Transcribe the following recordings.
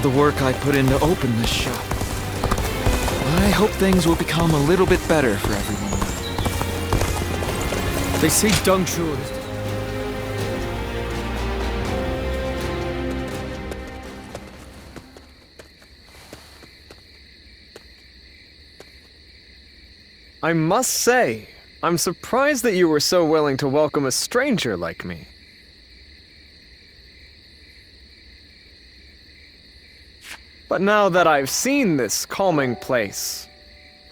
the work I put in to open this shop. I hope things will become a little bit better for everyone. They say Dongchu is... I must say, I'm surprised that you were so willing to welcome a stranger like me. But now that I've seen this calming place,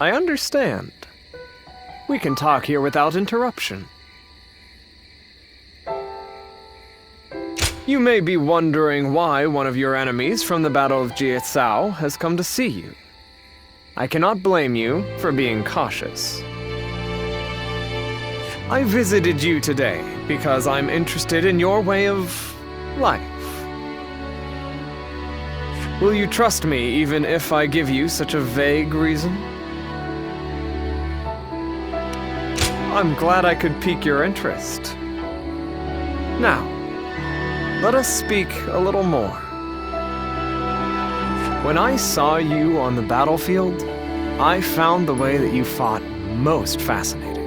I understand. We can talk here without interruption. You may be wondering why one of your enemies from the Battle of Jiezhou has come to see you. I cannot blame you for being cautious. I visited you today because I'm interested in your way of life. Will you trust me even if I give you such a vague reason? I'm glad I could pique your interest. Now, let us speak a little more. When I saw you on the battlefield, I found the way that you fought most fascinating.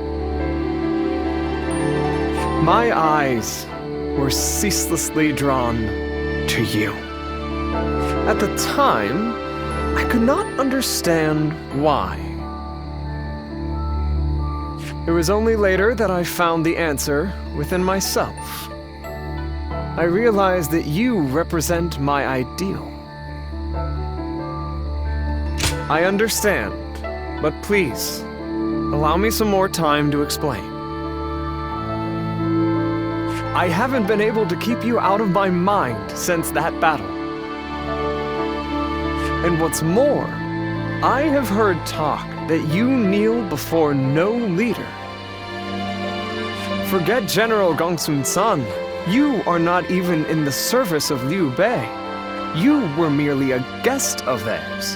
My eyes were ceaselessly drawn to you. At the time, I could not understand why. It was only later that I found the answer within myself. I realized that you represent my ideal. I understand, but please, allow me some more time to explain. I haven't been able to keep you out of my mind since that battle. And what's more, I have heard talk that you kneel before no leader. Forget General Gongsun-san. You are not even in the service of Liu Bei. You were merely a guest of theirs.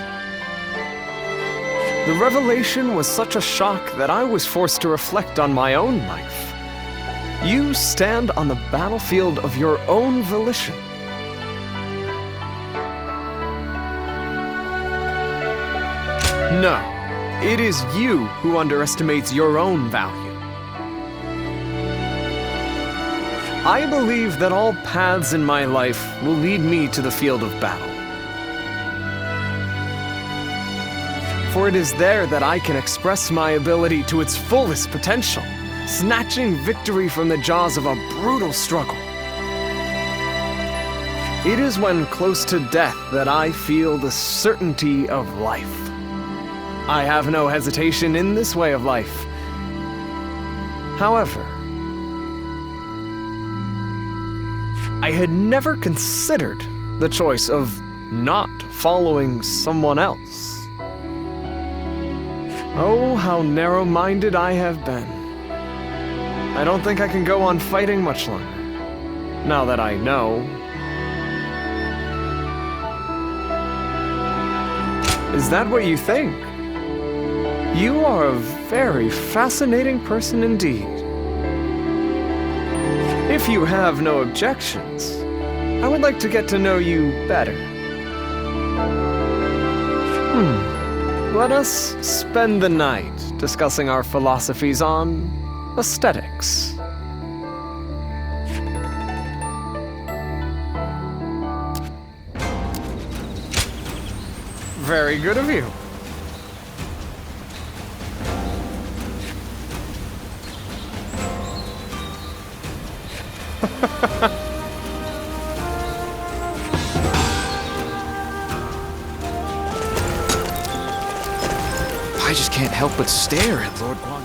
The revelation was such a shock that I was forced to reflect on my own life. You stand on the battlefield of your own volition. No, it is you who underestimates your own value. I believe that all paths in my life will lead me to the field of battle. For it is there that I can express my ability to its fullest potential, snatching victory from the jaws of a brutal struggle. It is when close to death that I feel the certainty of life. I have no hesitation in this way of life. However, I had never considered the choice of not following someone else. Oh, how narrow-minded I have been. I don't think I can go on fighting much longer, now that I know. Is that what you think? You are a very fascinating person indeed. If you have no objections, I would like to get to know you better. Let us spend the night discussing our philosophies on aesthetics. Very good of you. I just can't help but stare at Lord Guan.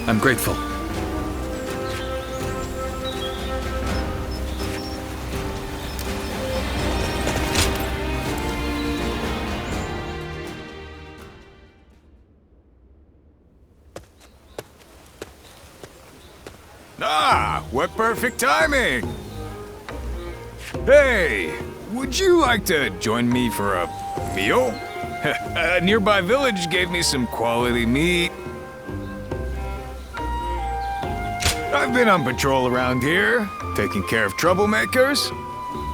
I'm grateful. Ah, what perfect timing! Hey, would you like to join me for a meal? A nearby village gave me some quality meat. I've been on patrol around here, taking care of troublemakers.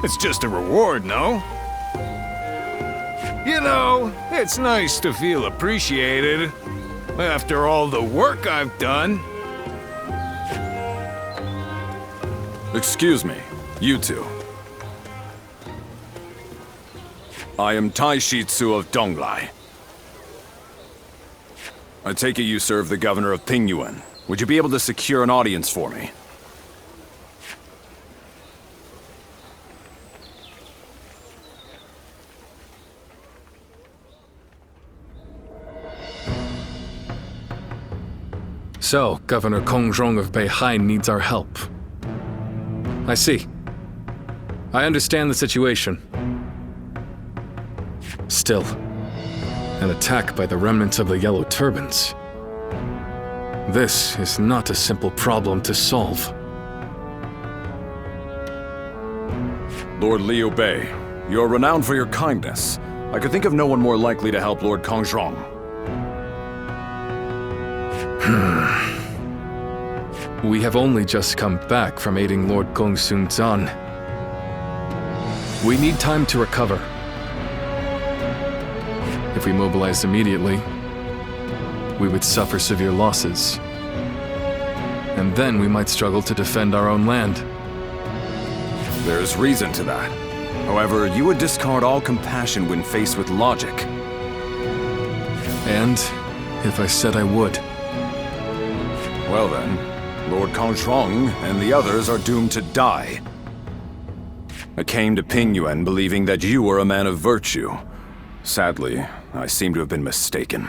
It's just a reward, no? You know, it's nice to feel appreciated after all the work I've done. Excuse me, you two. I am Tai Shitsu of Donglai. I take it you serve the governor of Pingyuan. Would you be able to secure an audience for me? So, Governor Kongrong of Beihai needs our help. I see. I understand the situation. Still, an attack by the remnants of the Yellow Turbans. This is not a simple problem to solve. Lord Liu Bei, you are renowned for your kindness. I could think of no one more likely to help Lord Kongrong. We have only just come back from aiding Lord Gongsun Zan. We need time to recover. If we mobilize immediately, we would suffer severe losses. And then we might struggle to defend our own land. There's reason to that. However, you would discard all compassion when faced with logic. And if I said I would? Well then, Lord Kongrong and the others are doomed to die. I came to Pingyuan believing that you were a man of virtue. Sadly, I seem to have been mistaken.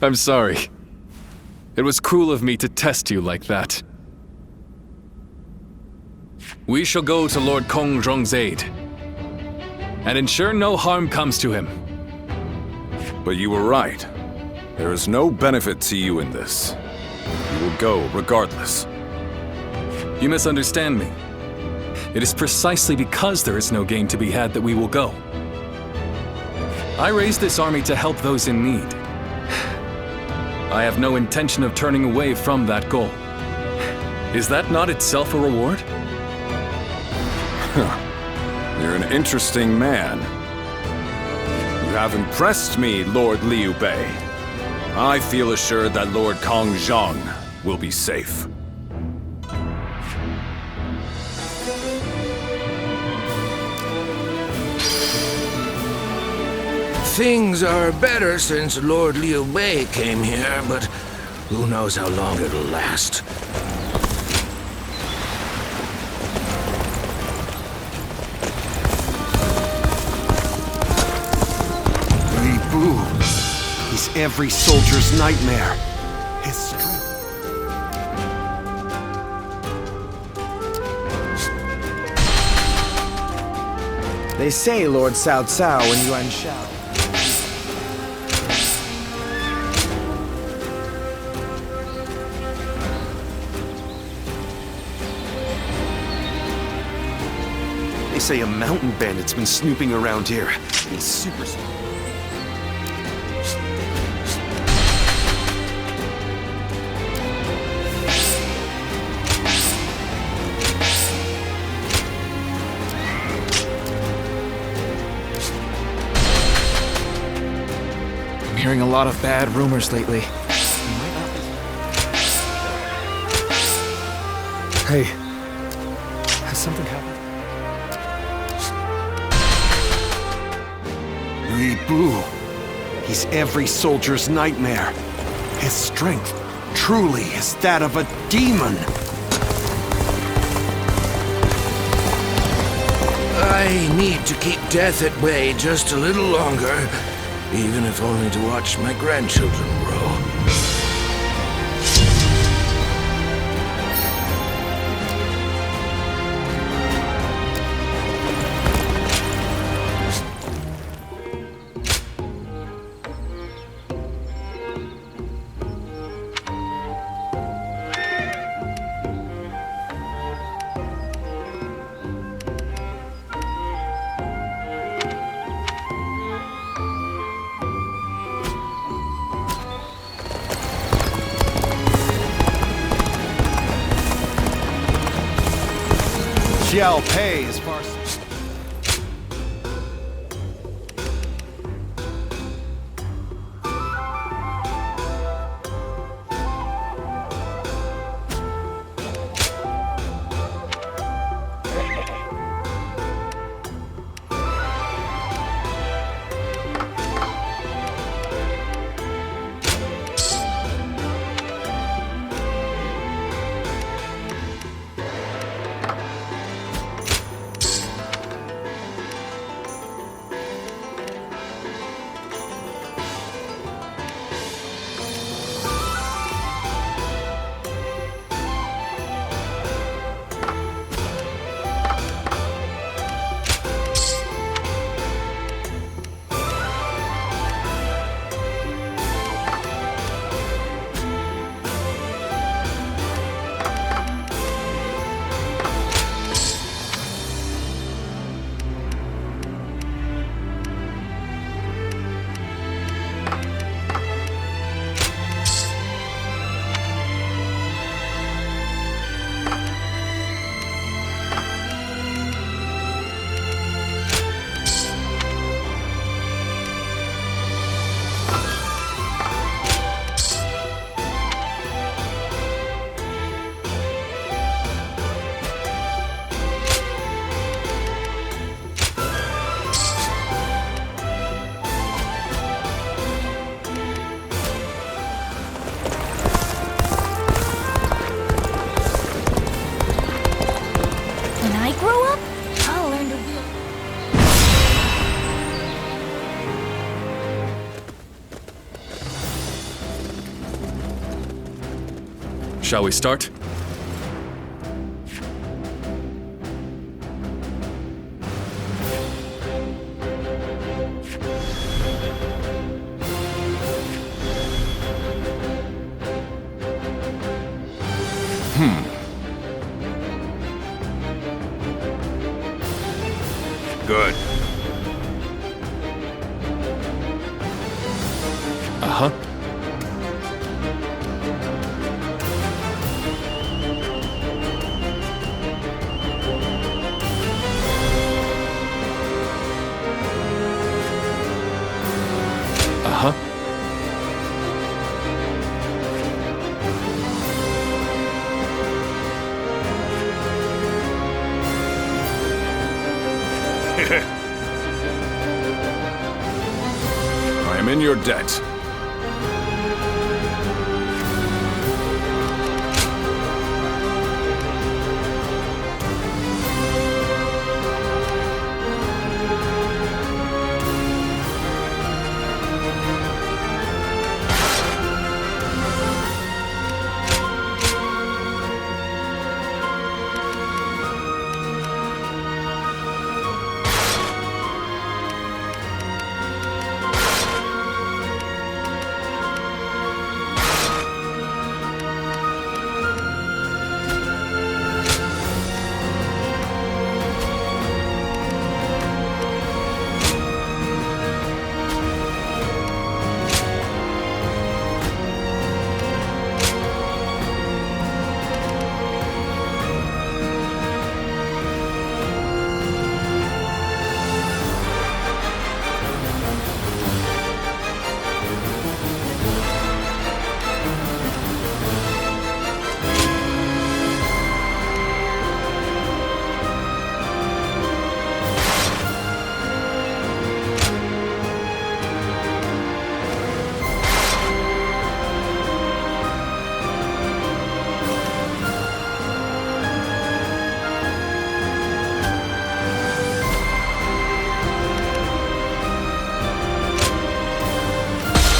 I'm sorry. It was cruel of me to test you like that. We shall go to Lord Kongrong's aid, and ensure no harm comes to him. But you were right. There is no benefit to you in this. You will go regardless. You misunderstand me. It is precisely because there is no gain to be had that we will go. I raised this army to help those in need. I have no intention of turning away from that goal. Is that not itself a reward? You're an interesting man. You have impressed me, Lord Liu Bei. I feel assured that Lord Kongrong will be safe. Things are better since Lord Liu Bei came here, but who knows how long it'll last. He's every soldier's nightmare. His strength. They say Lord Cao Cao and Yuan Shao. They say a mountain bandit's been snooping around here. He's super smart. Hearing a lot of bad rumors lately. Hey, has something happened? Li Bu. He's every soldier's nightmare. His strength truly is that of a demon. I need to keep death at bay just a little longer, even if only to watch my grandchildren grow. shall pay as far as... When I grow up, I'll learn to wield. Shall we start? Good. Uh-huh. Uh-huh. I am in your debt.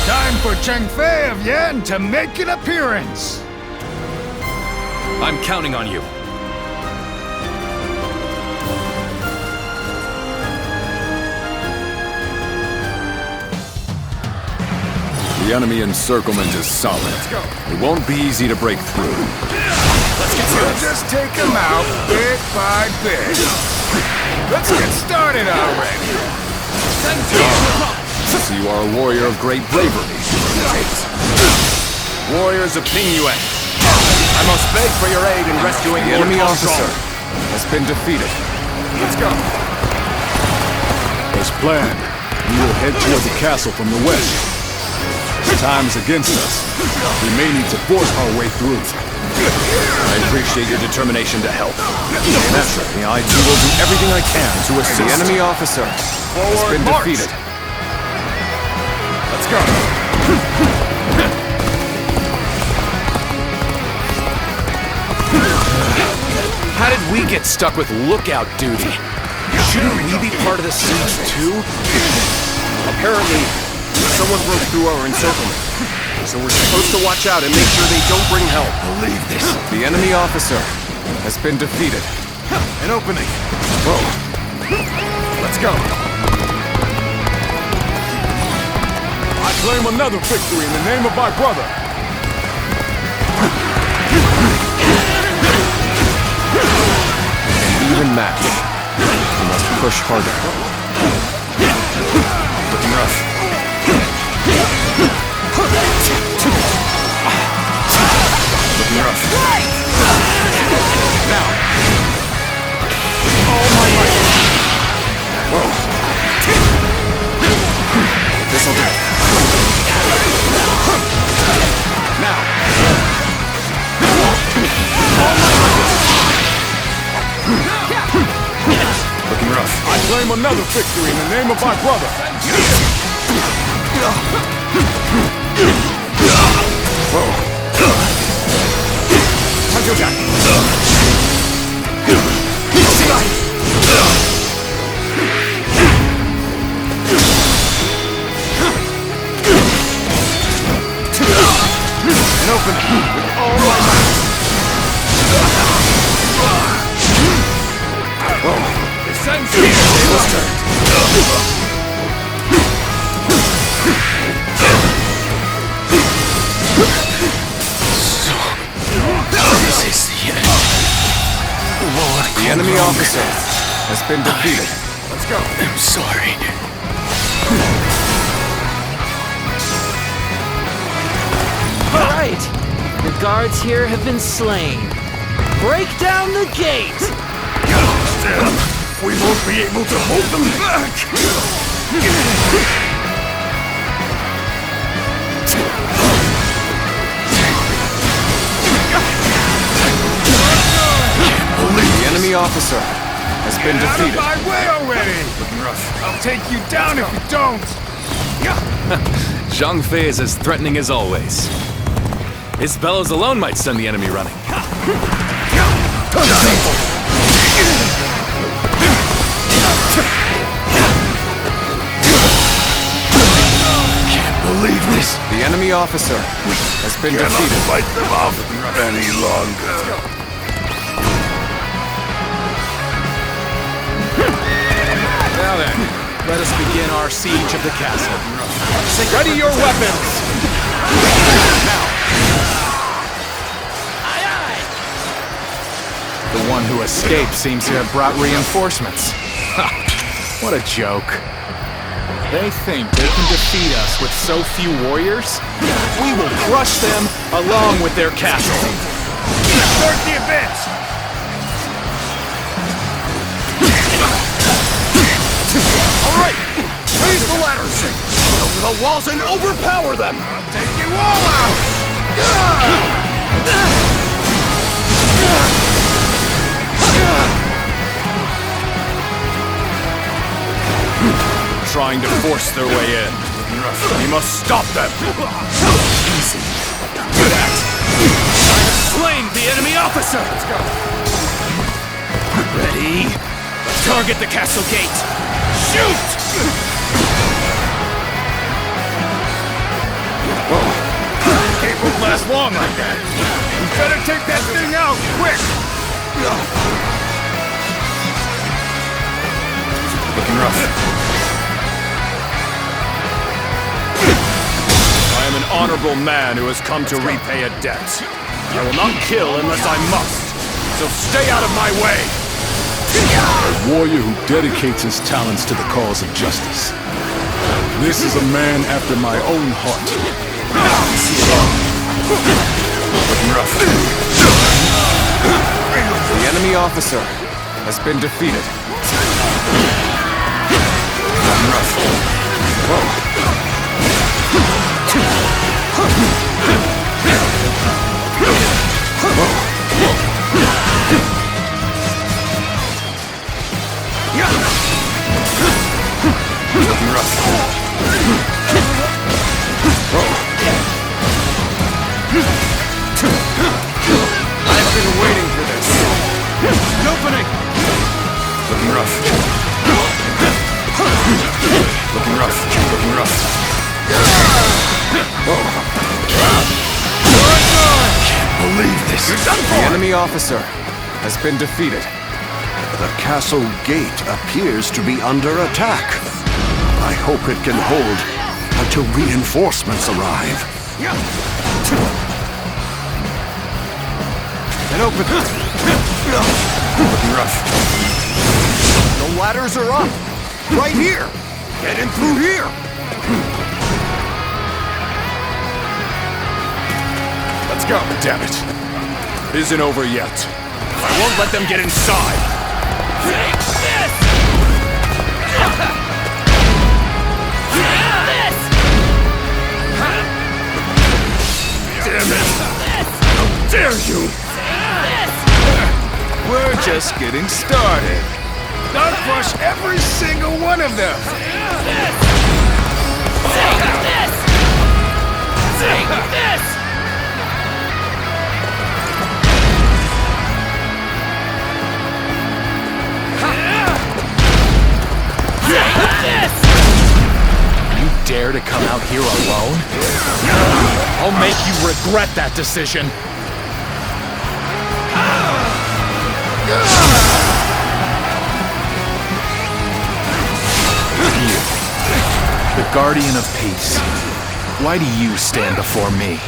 Time for Cheng Fei of Yan to make an appearance! I'm counting on you. The enemy encirclement is solid. It won't be easy to break through. We'll just take them out bit by bit. Let's get started already! So you are a warrior of great bravery. Warriors of Ping Yuan, I must beg for your aid in rescuing the enemy officer. has been defeated. Let's go. As planned, we will head toward the castle from the west. Time is against us. We may need to force our way through. I appreciate your determination to help. Naturally, I too will do everything I can to assist. The enemy officer has been defeated. Let's go. How did we get stuck with lookout duty? Shouldn't we be part of the siege too? Apparently, someone broke through our encirclement. So we're supposed to watch out and make sure they don't bring help. Believe this. The enemy officer has been defeated. An opening. Whoa. Let's go. I claim another victory in the name of my brother. An even match. We must push harder. Looking rough. Looking rough. Now. Oh my God. Whoa. This'll do. Now. Looking rough. I claim another victory in the name of my brother. Whoa. Counter attack. An opening with all my might. Whoa. The sun's here. Tables turned. This is the end. Lord, The enemy officer has been defeated. Let's go. I'm sorry. All right. The guards here have been slain. Break down the gate! Still, we won't be able to hold them back. The enemy officer has been defeated. Out of my way already! I'll take you down if you don't! Zhang Fei is as threatening as always. His bellows alone might send the enemy running. Can't believe this. The enemy officer has been defeated. Fight them off any longer. Now then, let us begin our siege of the castle. Ready your weapons! Now! The one who escaped seems to have brought reinforcements. Ha! What a joke. They think they can defeat us with so few warriors? We will crush them along with their castle. Start the advance! Alright! Raise the ladders! Over the walls and overpower them! I'll take you all out! Trying to force their way in. We must stop them. Easy. Do that! I have slain the enemy officer! Let's go. Ready? Target the castle gate! Shoot! It won't last long like that. We better take that thing out, quick! Looking rough. I am an honorable man who has come to repay a debt. I will not kill unless I must. So stay out of my way! A warrior who dedicates his talents to the cause of justice. This is a man after my own heart. Looking rough. The enemy officer has been defeated. Rough. I've been waiting for this. An opening. Looking rough. Looking rough. Looking rough. Can't believe this. You're done for. The enemy officer has been defeated. The castle gate appears to be under attack. I hope it can hold until reinforcements arrive. An opening. Looking rough. The ladders are up. Right here. Get in through here. Let's go. Damn it. Isn't over yet. I won't let them get inside. Take this! Take this! Damn it. How dare you! We're just getting started. I'll crush every single one of them. Take this! Take this! Take this! You dare to come out here alone? I'll make you regret that decision. You, the Guardian of Peace. Why do you stand before me?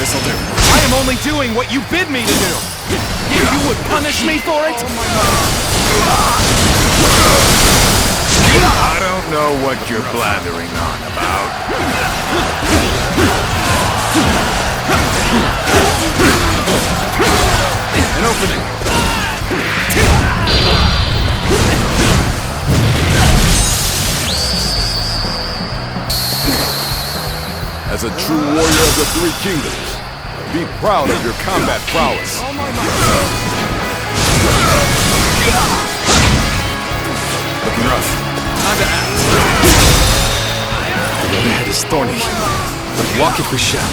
This'll do. I am only doing what you bid me to do. You would punish me for it? I don't know what you're blathering on about. An opening. As a true warrior of the Three Kingdoms, be proud of your combat prowess. Looking rough. Time to act. The road ahead is thorny, but walk it we shall.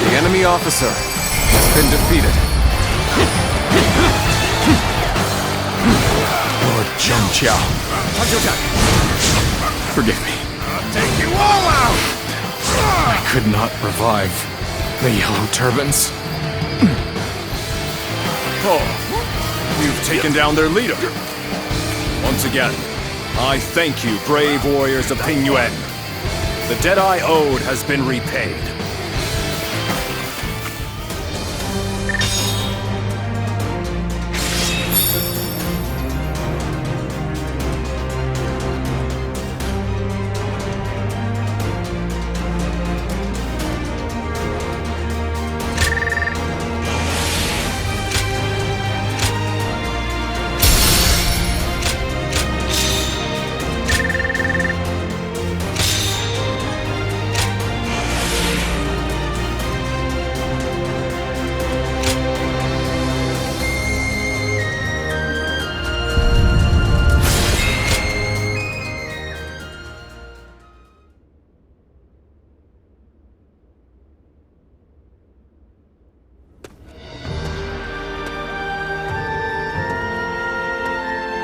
The enemy officer has been defeated. Lord Zhongqiao. Forgive me. Take you all out! I could not revive the Yellow Turbans. Oh, you've taken down their leader. Once again, I thank you, brave warriors of Ping Yuan. The debt I owed has been repaid.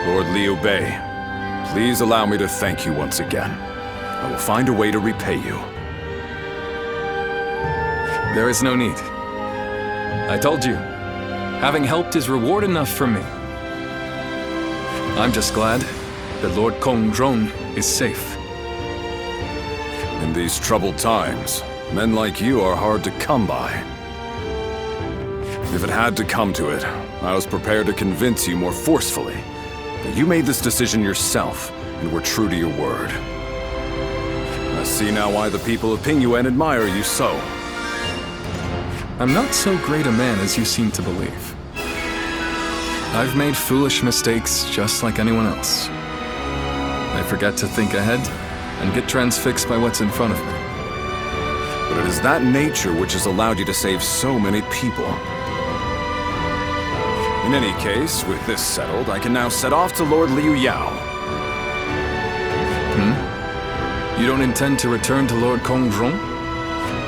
Lord Liu Bei, please allow me to thank you once again. I will find a way to repay you. There is no need. I told you, having helped is reward enough for me. I'm just glad that Lord Kongzhong is safe. In these troubled times, men like you are hard to come by. If it had to come to it, I was prepared to convince you more forcefully. But you made this decision yourself, and were true to your word. I see now why the people of Ping Yuan admire you so. I'm not so great a man as you seem to believe. I've made foolish mistakes just like anyone else. I forget to think ahead and get transfixed by what's in front of me. But it is that nature which has allowed you to save so many people. In any case, with this settled, I can now set off to Lord Liu Yao. You don't intend to return to Lord Kongzhong?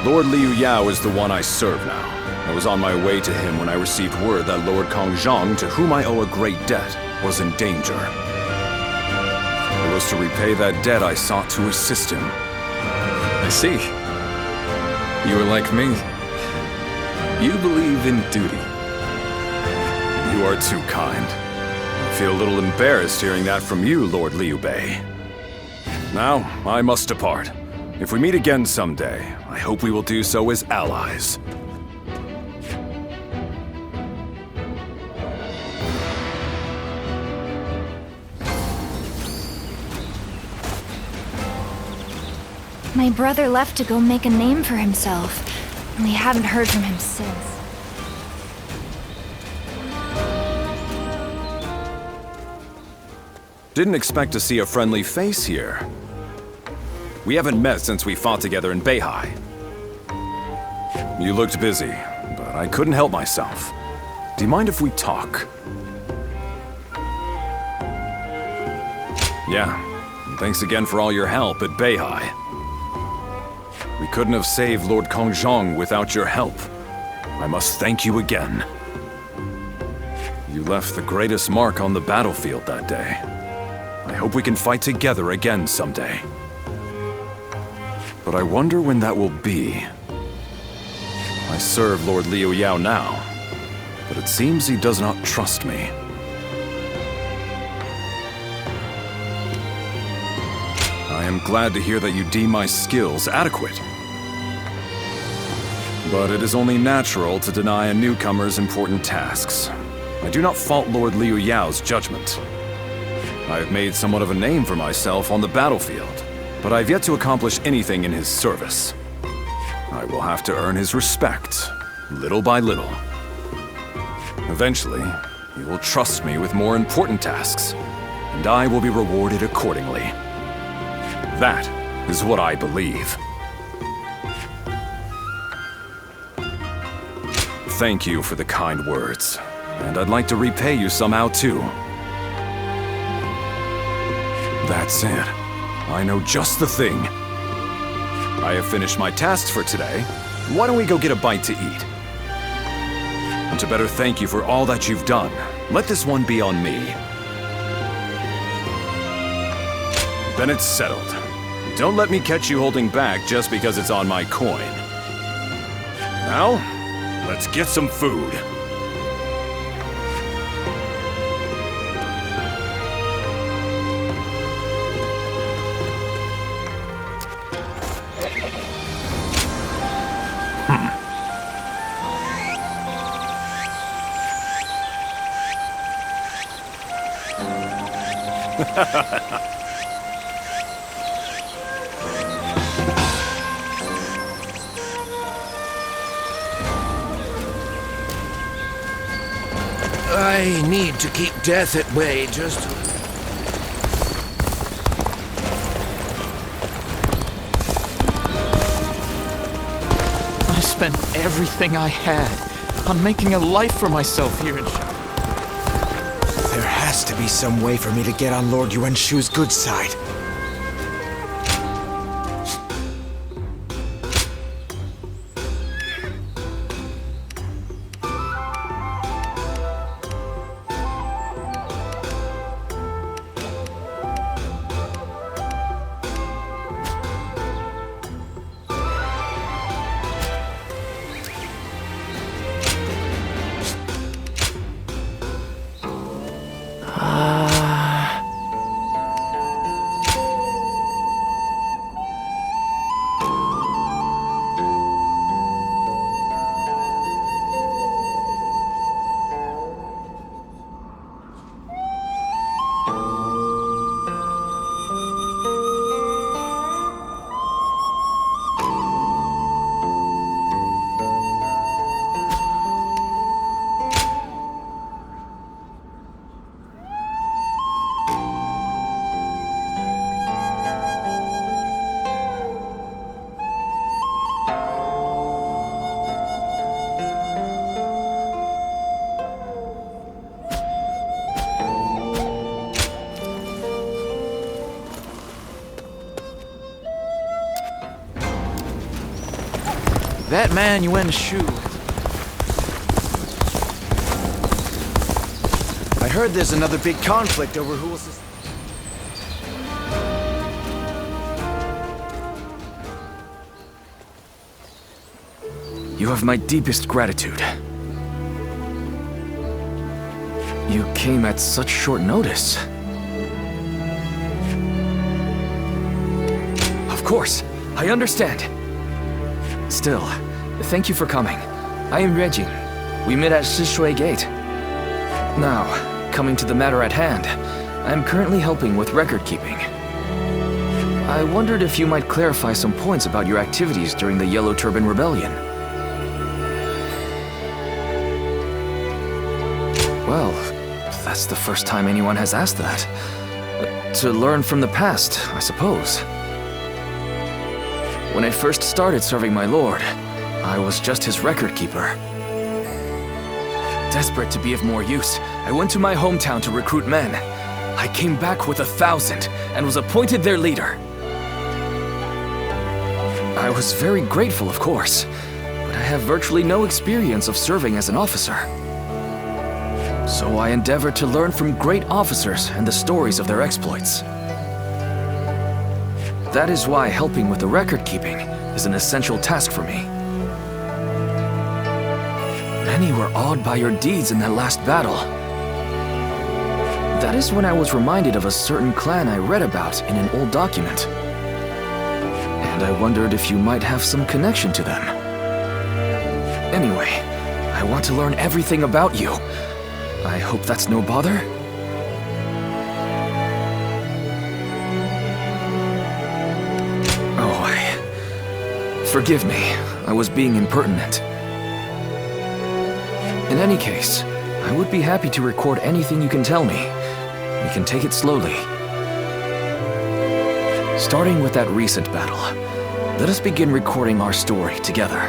Lord Liu Yao is the one I serve now. I was on my way to him when I received word that Lord Kongzhong, to whom I owe a great debt, was in danger. It was to repay that debt I sought to assist him. I see. You are like me. You believe in duty. You are too kind. I feel a little embarrassed hearing that from you, Lord Liu Bei. Now, I must depart. If we meet again someday, I hope we will do so as allies. My brother left to go make a name for himself, and we haven't heard from him since. Didn't expect to see a friendly face here. We haven't met since we fought together in Beihai. You looked busy, but I couldn't help myself. Do you mind if we talk? Yeah, and thanks again for all your help at Beihai. We couldn't have saved Lord Kongzhong without your help. I must thank you again. You left the greatest mark on the battlefield that day. I hope we can fight together again someday. But I wonder when that will be. I serve Lord Liu Yao now, but it seems he does not trust me. I am glad to hear that you deem my skills adequate. But it is only natural to deny a newcomer's important tasks. I do not fault Lord Liu Yao's judgment. I have made somewhat of a name for myself on the battlefield, but I've yet to accomplish anything in his service. I will have to earn his respect, little by little. Eventually, he will trust me with more important tasks, and I will be rewarded accordingly. That is what I believe. Thank you for the kind words, and I'd like to repay you somehow too. That's it. I know just the thing. I have finished my tasks for today. Why don't we go get a bite to eat? And to better thank you for all that you've done, let this one be on me. Then it's settled. Don't let me catch you holding back just because it's on my coin. Now, let's get some food. I need to keep death at bay just a little. I spent everything I had on making a life for myself here in Sha. There has to be some way for me to get on Lord Yuan Shu's good side. That man Yuan Shu. I heard there's another big conflict over who will... You have my deepest gratitude. You came at such short notice. Of course, I understand. Still, thank you for coming. I am Reggie. We met at Shishui Gate. Now, coming to the matter at hand, I am currently helping with record keeping. I wondered if you might clarify some points about your activities during the Yellow Turban Rebellion. Well, that's the first time anyone has asked that. To learn from the past, I suppose. When I first started serving my lord, I was just his record keeper. Desperate to be of more use, I went to my hometown to recruit men. I came back with 1,000 and was appointed their leader. I was very grateful, of course, but I have virtually no experience of serving as an officer. So I endeavored to learn from great officers and the stories of their exploits. That is why helping with the record keeping is an essential task for me. Many were awed by your deeds in that last battle. That is when I was reminded of a certain clan I read about in an old document. And I wondered if you might have some connection to them. Anyway, I want to learn everything about you. I hope that's no bother? Forgive me, I was being impertinent. In any case, I would be happy to record anything you can tell me. We can take it slowly. Starting with that recent battle, let us begin recording our story together.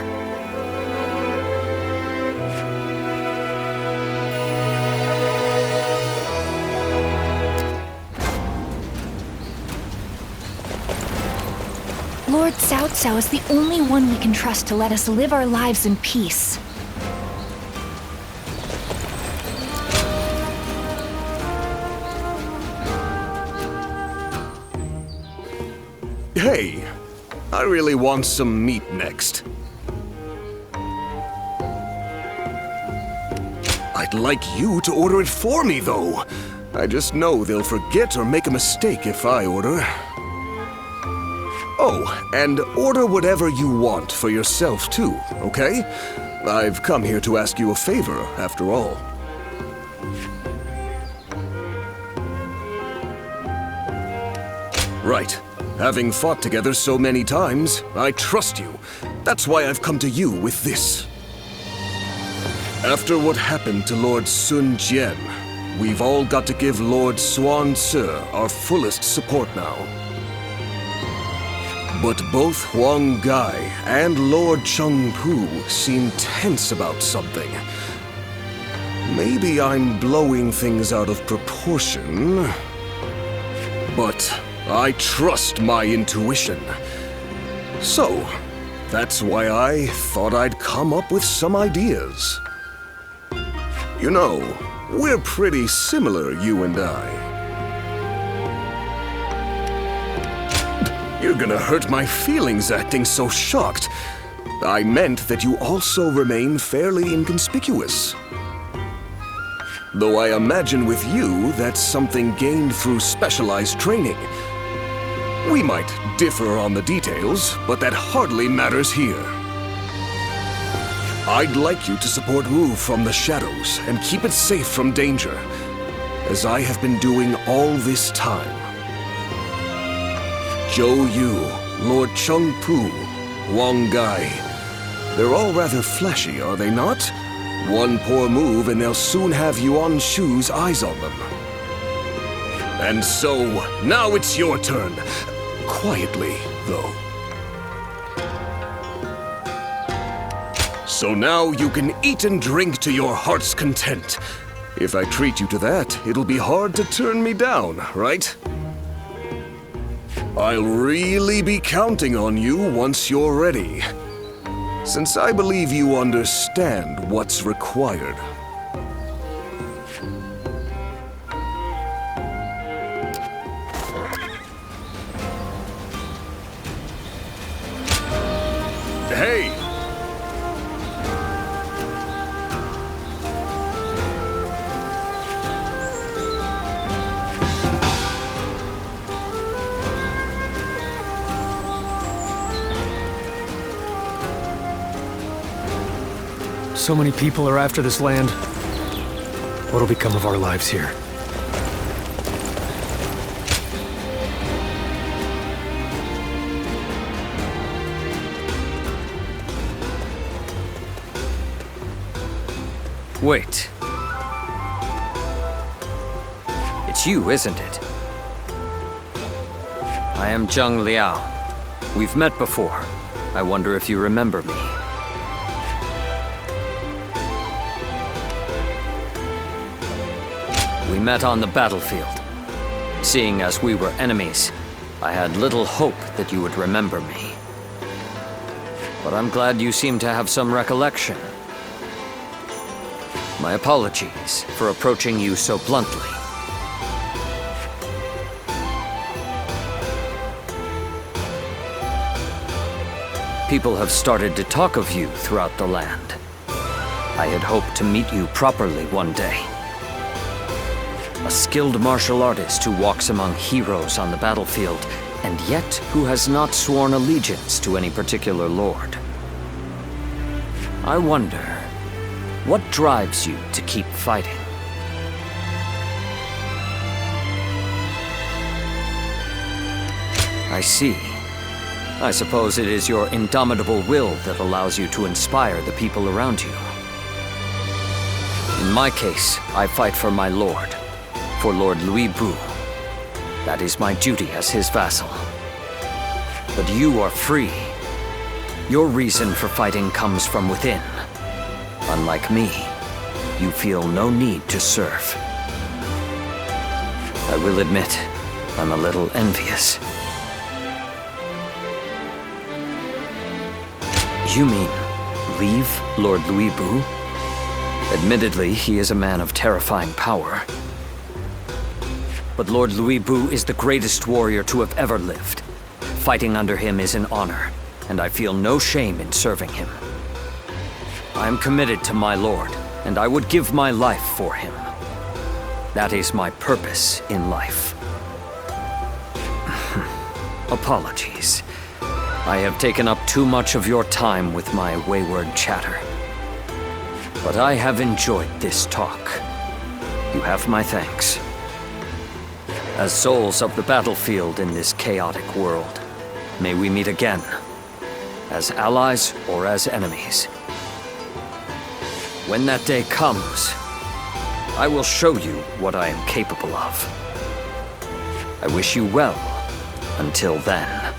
Lord Cao Cao is the only one we can trust to let us live our lives in peace. Hey, I really want some meat next. I'd like you to order it for me, though. I just know they'll forget or make a mistake if I order. Oh, and order whatever you want for yourself, too, okay? I've come here to ask you a favor, after all. Right. Having fought together so many times, I trust you. That's why I've come to you with this. After what happened to Lord Sun Jian, we've all got to give Lord Xuan Ce our fullest support now. But both Huang Gai and Lord Cheng Pu seem tense about something. Maybe I'm blowing things out of proportion, but I trust my intuition. So, that's why I thought I'd come up with some ideas. You know, we're pretty similar, you and I. You're gonna hurt my feelings acting so shocked. I meant that you also remain fairly inconspicuous. Though I imagine with you that's something gained through specialized training. We might differ on the details, but that hardly matters here. I'd like you to support Wu from the shadows and keep it safe from danger, as I have been doing all this time. Zhou Yu, Lord Cheng Pu, Wang Gai. They're all rather flashy, are they not? One poor move and they'll soon have Yuan Shu's eyes on them. And so, now it's your turn. Quietly, though. So now you can eat and drink to your heart's content. If I treat you to that, it'll be hard to turn me down, right? I'll really be counting on you once you're ready. since I believe you understand what's required. Hey! So many people are after this land. What'll become of our lives here? Wait. It's you, isn't it? I am Zheng Liao. We've met before. I wonder if you remember me. We met on the battlefield. Seeing as we were enemies, I had little hope that you would remember me. But I'm glad you seem to have some recollection. My apologies for approaching you so bluntly. People have started to talk of you throughout the land. I had hoped to meet you properly one day. A skilled martial artist who walks among heroes on the battlefield, and yet who has not sworn allegiance to any particular lord. I wonder, what drives you to keep fighting? I see. I suppose it is your indomitable will that allows you to inspire the people around you. In my case, I fight for my lord. For Lord Louis Bu. That is my duty as his vassal. But you are free. Your reason for fighting comes from within. Unlike me, you feel no need to serve. I will admit, I'm a little envious. You mean, leave Lord Louis Bu? Admittedly, he is a man of terrifying power. But Lord Louis Bu is the greatest warrior to have ever lived. Fighting under him is an honor, and I feel no shame in serving him. I am committed to my lord, and I would give my life for him. That is my purpose in life. Apologies. I have taken up too much of your time with my wayward chatter. But I have enjoyed this talk. You have my thanks. As souls of the battlefield in this chaotic world, may we meet again, as allies or as enemies. When that day comes, I will show you what I am capable of. I wish you well until then.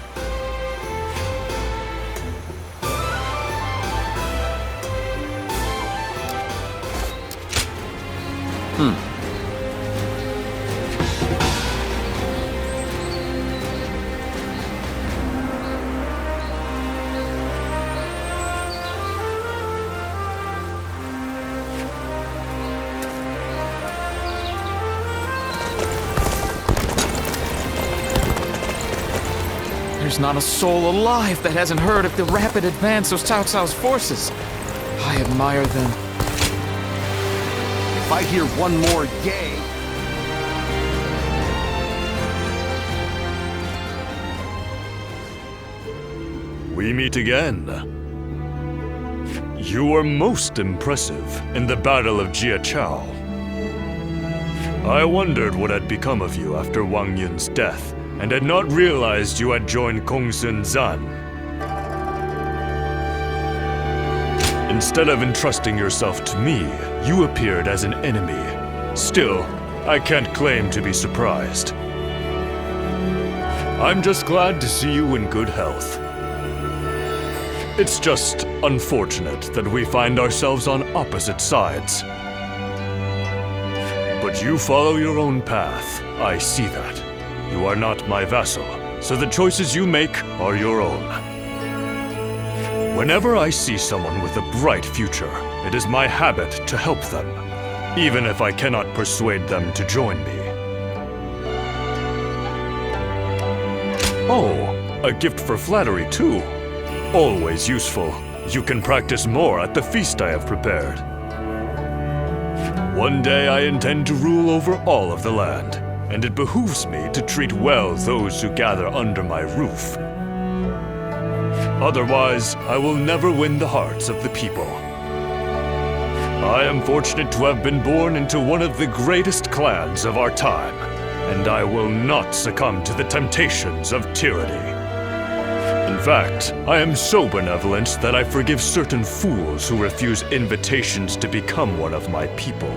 There's not a soul alive that hasn't heard of the rapid advance of Cao Cao's forces. I admire them. If I hear one more yay... We meet again. You were most impressive in the Battle of Jiachao. I wondered what had become of you after Wang Yun's death, and had not realized you had joined Kongsun Zan. Instead of entrusting yourself to me, you appeared as an enemy. Still, I can't claim to be surprised. I'm just glad to see you in good health. It's just unfortunate that we find ourselves on opposite sides. But you follow your own path. I see that. You are not my vassal, so the choices you make are your own. Whenever I see someone with a bright future, it is my habit to help them, even if I cannot persuade them to join me. Oh, a gift for flattery too. Always useful. You can practice more at the feast I have prepared. One day I intend to rule over all of the land, and it behooves me to treat well those who gather under my roof. Otherwise, I will never win the hearts of the people. I am fortunate to have been born into one of the greatest clans of our time, and I will not succumb to the temptations of tyranny. In fact, I am so benevolent that I forgive certain fools who refuse invitations to become one of my people.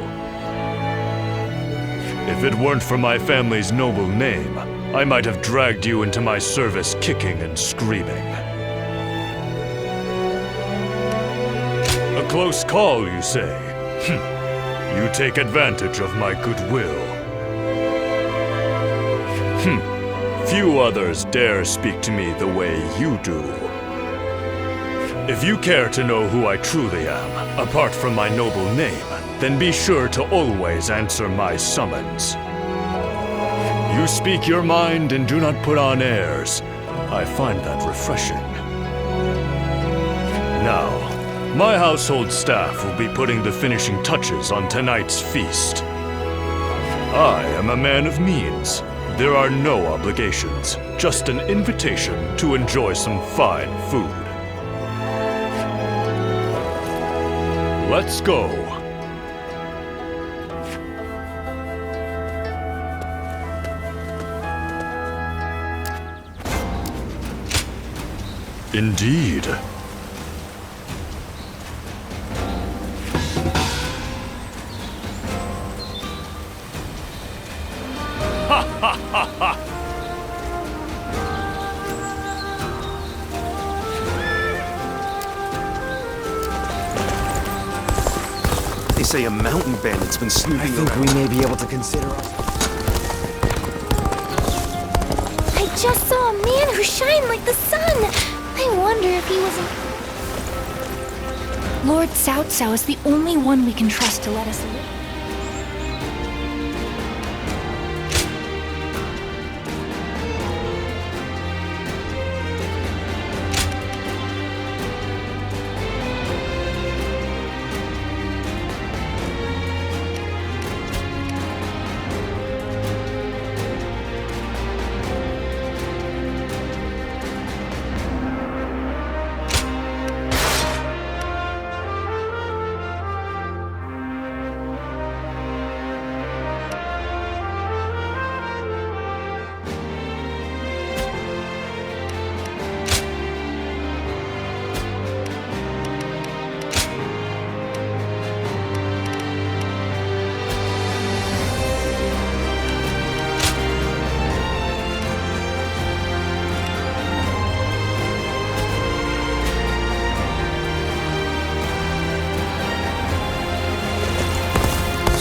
If it weren't for my family's noble name, I might have dragged you into my service kicking and screaming. A close call, you say? You take advantage of my goodwill. Few others dare speak to me the way you do. If you care to know who I truly am, apart from my noble name, then be sure to always answer my summons. You speak your mind and do not put on airs. I find that refreshing. Now, my household staff will be putting the finishing touches on tonight's feast. I am a man of means. There are no obligations, just an invitation to enjoy some fine food. Let's go. Indeed. They say a mountain bandit's been snooping I think around. we may be able to consider us. I just saw a man who shined like the sun. I wonder if he was Lord Cao Cao is the only one we can trust to let us live.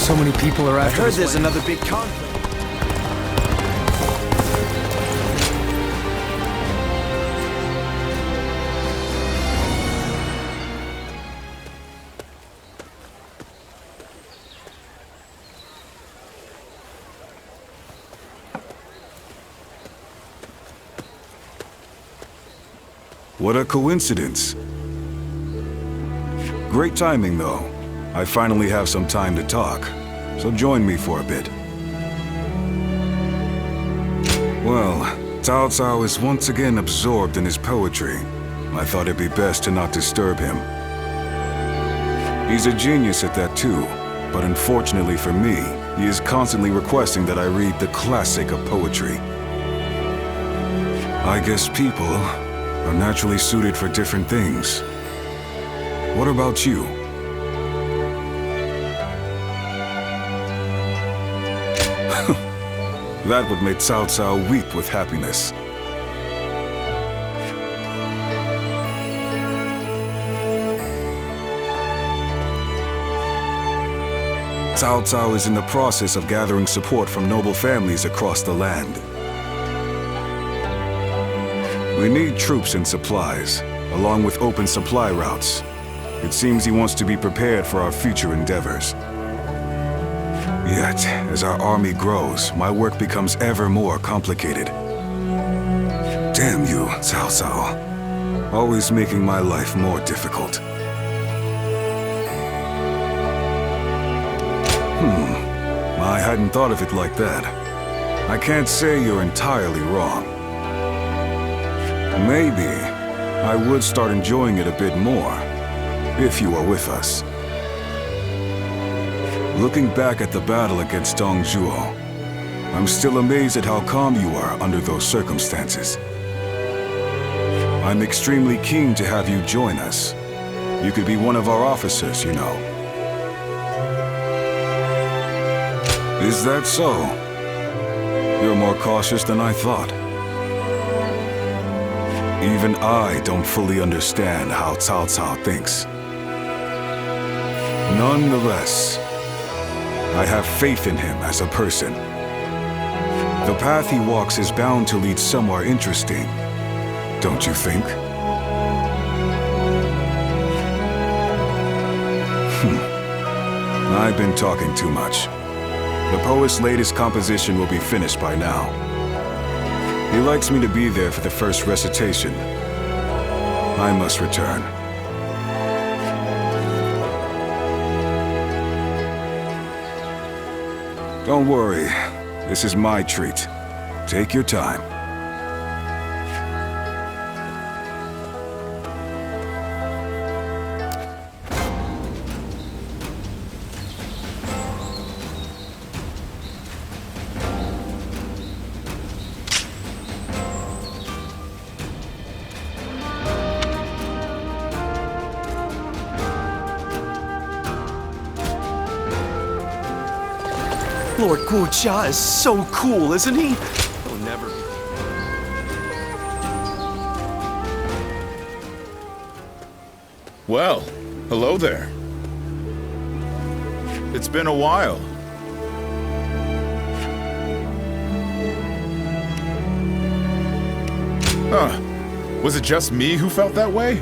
So many people are I after heard this there's land. another big conflict. What a coincidence. Great timing, though. I finally have some time to talk, so join me for a bit. Well, Cao Cao is once again absorbed in his poetry. I thought it'd be best to not disturb him. He's a genius at that too, but unfortunately for me, he is constantly requesting that I read the classic of poetry. I guess people are naturally suited for different things. What about you? That would make Cao Cao weep with happiness. Cao Cao is in the process of gathering support from noble families across the land. We need troops and supplies. along with open supply routes. It seems he wants to be prepared for our future endeavors. Yet, as our army grows, my work becomes ever more complicated. Damn you, Cao Cao. Always making my life more difficult. I hadn't thought of it like that. I can't say you're entirely wrong. Maybe I would start enjoying it a bit more, if you were with us. Looking back at the battle against Dong Zhuo, I'm still amazed at how calm you are under those circumstances. I'm extremely keen to have you join us. You could be one of our officers, you know. Is that so? You're more cautious than I thought. Even I don't fully understand how Cao Cao thinks. Nonetheless, I have faith in him as a person. The path he walks is bound to lead somewhere interesting, don't you think? I've been talking too much. The poet's latest composition will be finished by now. He likes me to be there for the first recitation. I must return. Don't worry. This is my treat. Take your time. Lord Guojia is so cool, isn't he? He'll never be. Well, hello there. It's been a while. Huh. Was it just me who felt that way?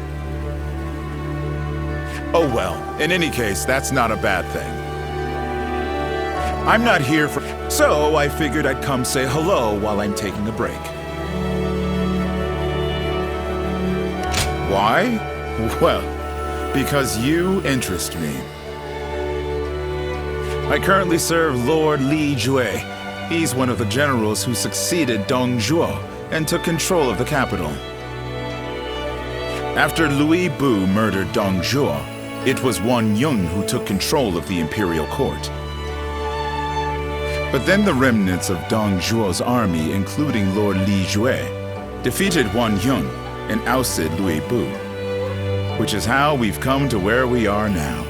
Oh well, in any case, that's not a bad thing. I'm not here for... So I figured I'd come say hello while I'm taking a break. Why? Well, because you interest me. I currently serve Lord Li Jue. He's one of the generals who succeeded Dong Zhuo and took control of the capital. After Louis Bu murdered Dong Zhuo, it was Wan Yun who took control of the imperial court. But then the remnants of Dong Zhuo's army, including Lord Li Jue, defeated Wan Yun and ousted Louis Bu, which is how we've come to where we are now.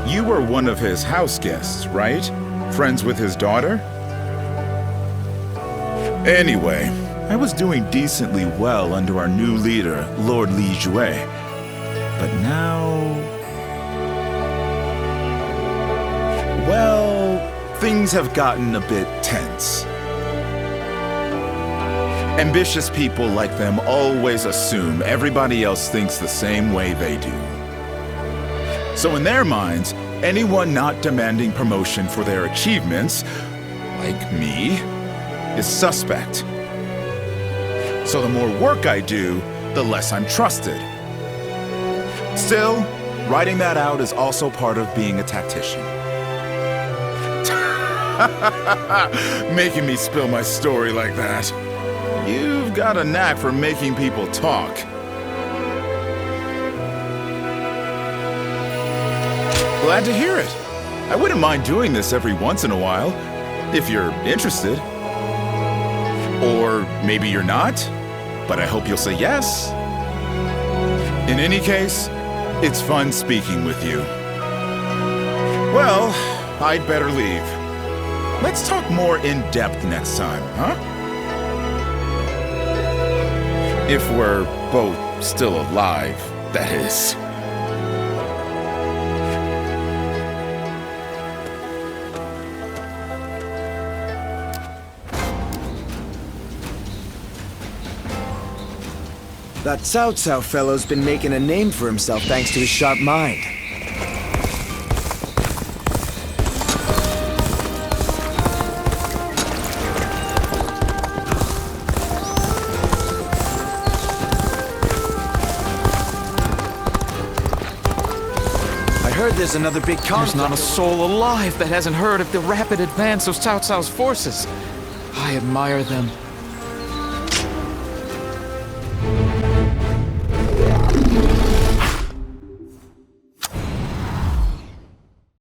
You were one of his house guests, right? Friends with his daughter? Anyway, I was doing decently well under our new leader, Lord Li Jue. But now... well, things have gotten a bit tense. Ambitious people like them always assume everybody else thinks the same way they do. So in their minds, anyone not demanding promotion for their achievements, like me, is suspect. So the more work I do, the less I'm trusted. Still, writing that out is also part of being a tactician. Making me spill my story like that. You've got a knack for making people talk. Glad to hear it. I wouldn't mind doing this every once in a while, if you're interested. Or maybe you're not, but I hope you'll say yes. In any case, it's fun speaking with you. Well, I'd better leave. Let's talk more in depth next time, huh? If we're both still alive, that is. That Cao Cao fellow's been making a name for himself thanks to his sharp mind. I heard there's another big conflict. There's not a soul alive that hasn't heard of the rapid advance of Cao Cao's forces. I admire them